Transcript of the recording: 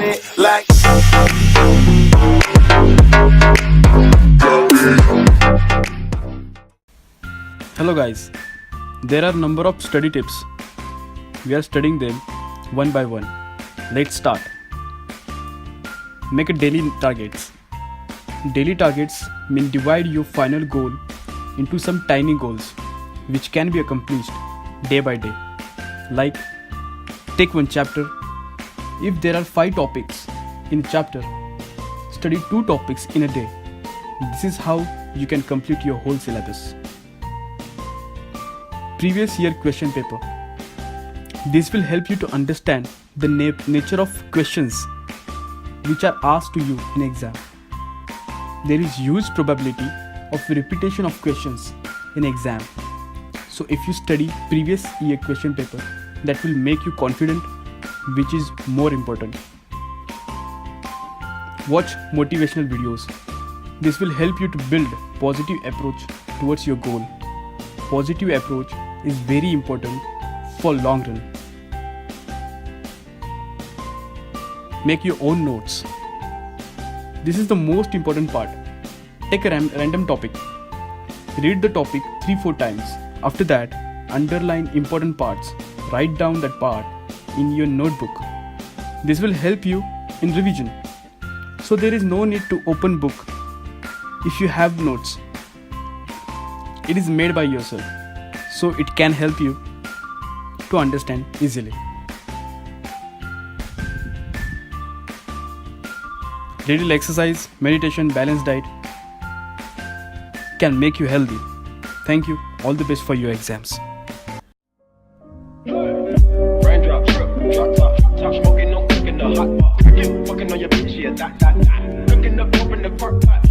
it like. Hello guys, there are number of study tips. We are studying them one by one. Let's start. Make a daily targets. Daily targets mean divide your final goal into some tiny goals which can be accomplished day by day. Like, take one chapter. If there are 5 topics in a chapter, study 2 topics in a day. This is how you can complete your whole syllabus. Previous year question paper. This will help you to understand the nature of questions which are asked to you in exam. There is huge probability of repetition of questions in exam. So if you study previous year question paper, that will make you confident, which is more important. Watch motivational videos. This will help you to build positive approach towards your goal. Positive approach is very important for long run. Make your own notes. This is the most important part. Take a random topic. Read the topic 3-4 times. After that, underline important parts. Write down that part in your notebook. This will help you in revision. So there is no need to open book if you have notes. It is made by yourself, so it can help you to understand easily. Daily exercise, meditation, balanced diet can make you healthy. Thank you. All the best for your exams. Raindrop, drop top, smoking, no cooking the hot pot. Fucking on your bitch, yeah, that. Cooking up, open the crock pot.